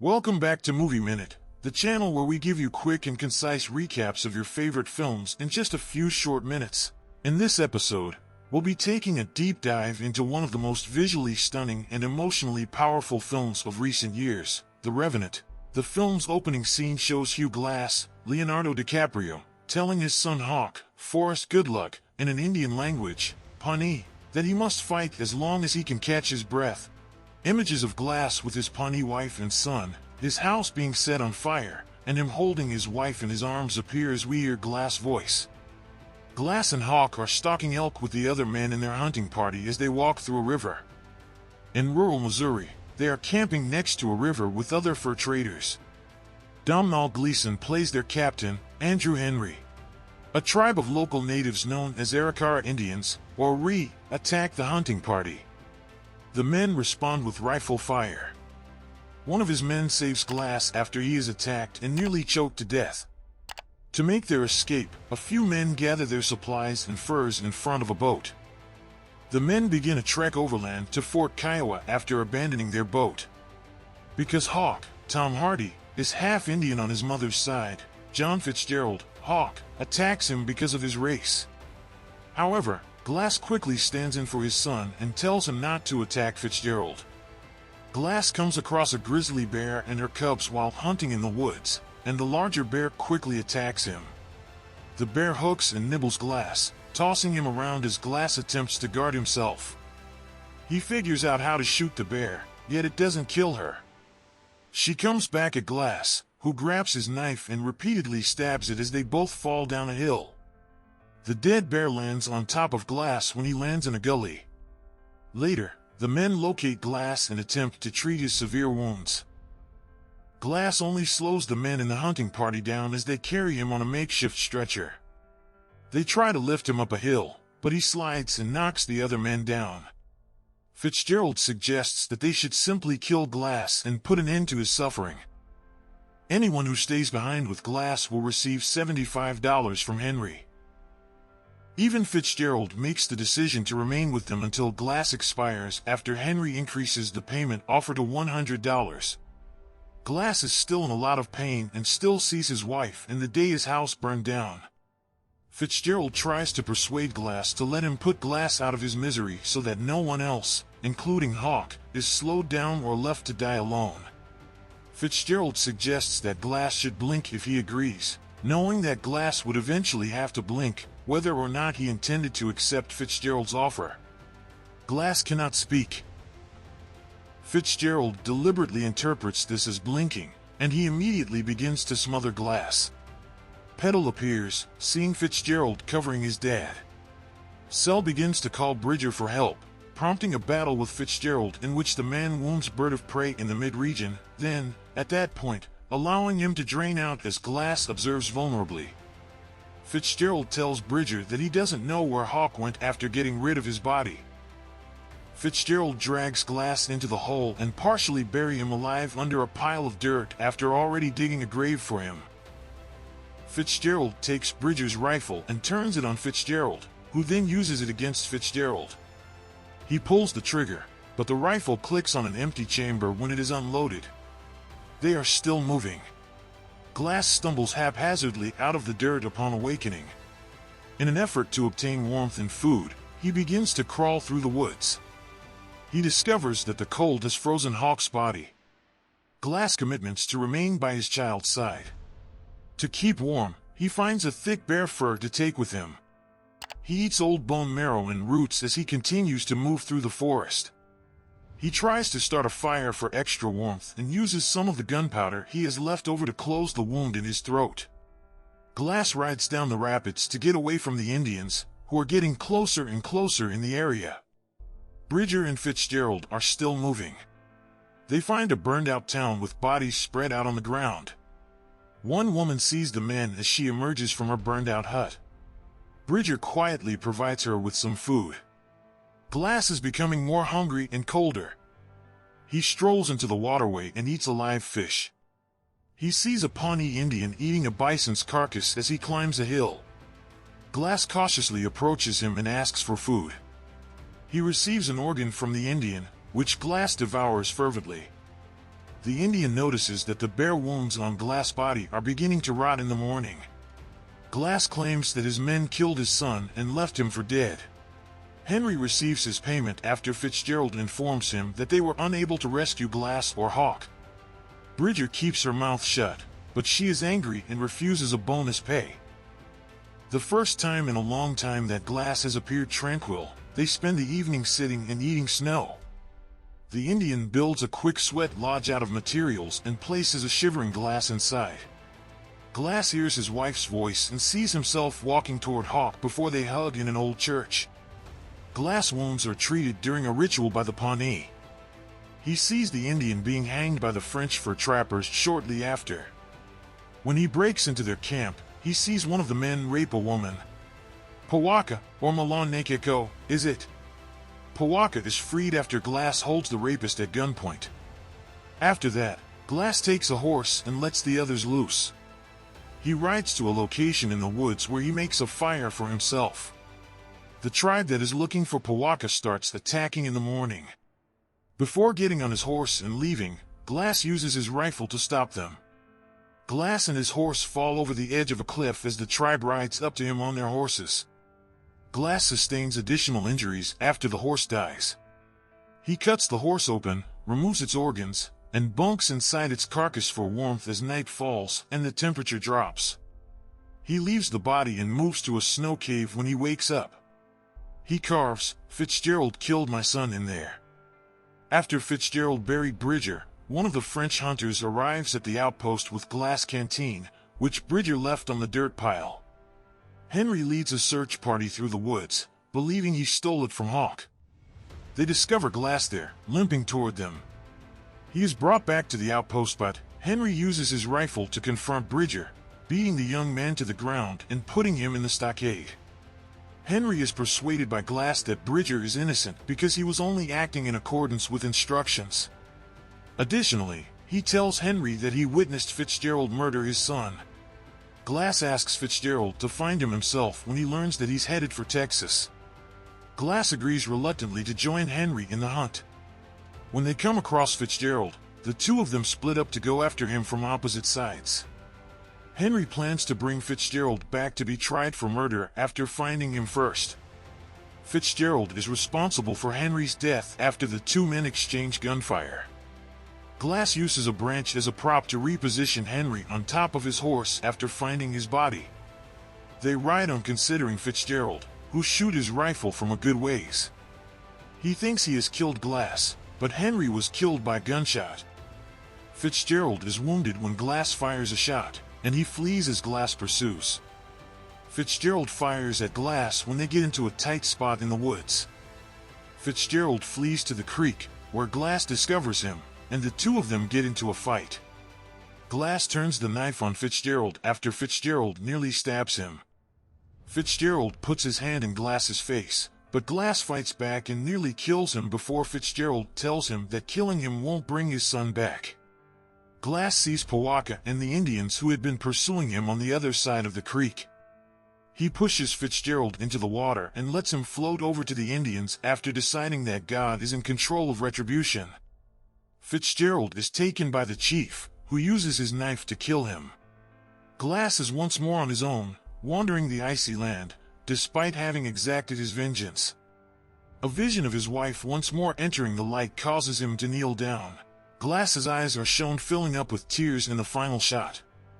Welcome back to Movie Minute, the channel where we give you quick and concise recaps of your favorite films in just a few short minutes. In this episode, we'll be taking a deep dive into one of the most visually stunning and emotionally powerful films of recent years, The Revenant. The film's opening scene shows Hugh Glass, Leonardo DiCaprio, telling his son Hawk, Forrest Goodluck, in an Indian language, Pawnee, that he must fight as long as he can catch his breath. Images of Glass with his Pawnee wife and son, his house being set on fire, and him holding his wife in his arms appear as we hear Glass' voice. Glass and Hawk are stalking elk with the other men in their hunting party as they walk through a river. In rural Missouri, they are camping next to a river with other fur traders. Domhnall Gleeson plays their captain, Andrew Henry. A tribe of local natives known as Arikara Indians, or Ree, attack the hunting party. The men respond with rifle fire. One of his men saves Glass after he is attacked and nearly choked to death. To make their escape, a few men gather their supplies and furs in front of a boat. The men begin a trek overland to Fort Kiowa after abandoning their boat. Because Hawk, Tom Hardy, is half Indian on his mother's side, John Fitzgerald, Hawk, attacks him because of his race. However, Glass quickly stands in for his son and tells him not to attack Fitzgerald. Glass comes across a grizzly bear and her cubs while hunting in the woods, and the larger bear quickly attacks him. The bear hooks and nibbles Glass, tossing him around as Glass attempts to guard himself. He figures out how to shoot the bear, yet it doesn't kill her. She comes back at Glass, who grabs his knife and repeatedly stabs it as they both fall down a hill. The dead bear lands on top of Glass when he lands in a gully. Later, the men locate Glass and attempt to treat his severe wounds. Glass only slows the men in the hunting party down as they carry him on a makeshift stretcher. They try to lift him up a hill, but he slides and knocks the other men down. Fitzgerald suggests that they should simply kill Glass and put an end to his suffering. Anyone who stays behind with Glass will receive $75 from Henry. Even Fitzgerald makes the decision to remain with them until Glass expires after Henry increases the payment offer to $100. Glass is still in a lot of pain and still sees his wife and the day his house burned down. Fitzgerald tries to persuade Glass to let him put Glass out of his misery so that no one else, including Hawk, is slowed down or left to die alone. Fitzgerald suggests that Glass should blink if he agrees, knowing that Glass would eventually have to blink, whether or not he intended to accept Fitzgerald's offer. Glass cannot speak. Fitzgerald deliberately interprets this as blinking, and he immediately begins to smother Glass. Peddle appears, seeing Fitzgerald covering his dad. Sel begins to call Bridger for help, prompting a battle with Fitzgerald in which the man wounds Bird of Prey in the mid-region, then, at that point, allowing him to drain out as Glass observes vulnerably. Fitzgerald tells Bridger that he doesn't know where Hawk went after getting rid of his body. Fitzgerald drags Glass into the hole and partially buries him alive under a pile of dirt after already digging a grave for him. Fitzgerald takes Bridger's rifle and turns it on Fitzgerald, who then uses it against Fitzgerald. He pulls the trigger, but the rifle clicks on an empty chamber when it is unloaded. They are still moving. Glass stumbles haphazardly out of the dirt upon awakening. In an effort to obtain warmth and food, he begins to crawl through the woods. He discovers that the cold has frozen Hawk's body. Glass commits to remain by his child's side. To keep warm, he finds a thick bear fur to take with him. He eats old bone marrow and roots as he continues to move through the forest. He tries to start a fire for extra warmth and uses some of the gunpowder he has left over to close the wound in his throat. Glass rides down the rapids to get away from the Indians, who are getting closer and closer in the area. Bridger and Fitzgerald are still moving. They find a burned-out town with bodies spread out on the ground. One woman sees the men as she emerges from her burned-out hut. Bridger quietly provides her with some food. Glass is becoming more hungry and colder. He strolls into the waterway and eats a live fish. He sees a Pawnee Indian eating a bison's carcass as he climbs a hill. Glass cautiously approaches him and asks for food. He receives an organ from the Indian, which Glass devours fervently. The Indian notices that the bare wounds on Glass' body are beginning to rot in the morning. Glass claims that his men killed his son and left him for dead. Henry receives his payment after Fitzgerald informs him that they were unable to rescue Glass or Hawk. Bridger keeps her mouth shut, but she is angry and refuses a bonus pay. The first time in a long time that Glass has appeared tranquil, they spend the evening sitting and eating snow. The Indian builds a quick sweat lodge out of materials and places a shivering Glass inside. Glass hears his wife's voice and sees himself walking toward Hawk before they hug in an old church. Glass wounds are treated during a ritual by the Pawnee. He sees the Indian being hanged by the French fur trappers shortly after. When he breaks into their camp, he sees one of the men rape a woman. Powaka, or Malon-Nekeko, is it? Powaka is freed after Glass holds the rapist at gunpoint. After that, Glass takes a horse and lets the others loose. He rides to a location in the woods where he makes a fire for himself. The tribe that is looking for Powaka starts attacking in the morning. Before getting on his horse and leaving, Glass uses his rifle to stop them. Glass and his horse fall over the edge of a cliff as the tribe rides up to him on their horses. Glass sustains additional injuries after the horse dies. He cuts the horse open, removes its organs, and bunks inside its carcass for warmth as night falls and the temperature drops. He leaves the body and moves to a snow cave when he wakes up. He carves, "Fitzgerald killed my son in there." After Fitzgerald buried Bridger, one of the French hunters arrives at the outpost with Glass' canteen, which Bridger left on the dirt pile. Henry leads a search party through the woods, believing he stole it from Hawk. They discover Glass there, limping toward them. He is brought back to the outpost, but Henry uses his rifle to confront Bridger, beating the young man to the ground and putting him in the stockade. Henry is persuaded by Glass that Bridger is innocent because he was only acting in accordance with instructions. Additionally, he tells Henry that he witnessed Fitzgerald murder his son. Glass asks Fitzgerald to find him himself when he learns that he's headed for Texas. Glass agrees reluctantly to join Henry in the hunt. When they come across Fitzgerald, the two of them split up to go after him from opposite sides. Henry plans to bring Fitzgerald back to be tried for murder after finding him first. Fitzgerald is responsible for Henry's death after the two men exchange gunfire. Glass uses a branch as a prop to reposition Henry on top of his horse after finding his body. They ride on considering Fitzgerald, who shoots his rifle from a good ways. He thinks he has killed Glass, but Henry was killed by gunshot. Fitzgerald is wounded when Glass fires a shot, and he flees as Glass pursues. Fitzgerald fires at Glass when they get into a tight spot in the woods. Fitzgerald flees to the creek, where Glass discovers him, and the two of them get into a fight. Glass turns the knife on Fitzgerald after Fitzgerald nearly stabs him. Fitzgerald puts his hand in Glass's face, but Glass fights back and nearly kills him before Fitzgerald tells him that killing him won't bring his son back. Glass sees Powaka and the Indians who had been pursuing him on the other side of the creek. He pushes Fitzgerald into the water and lets him float over to the Indians after deciding that God is in control of retribution. Fitzgerald is taken by the chief, who uses his knife to kill him. Glass is once more on his own, wandering the icy land, despite having exacted his vengeance. A vision of his wife once more entering the light causes him to kneel down. Glass's eyes are shown filling up with tears in the final shot.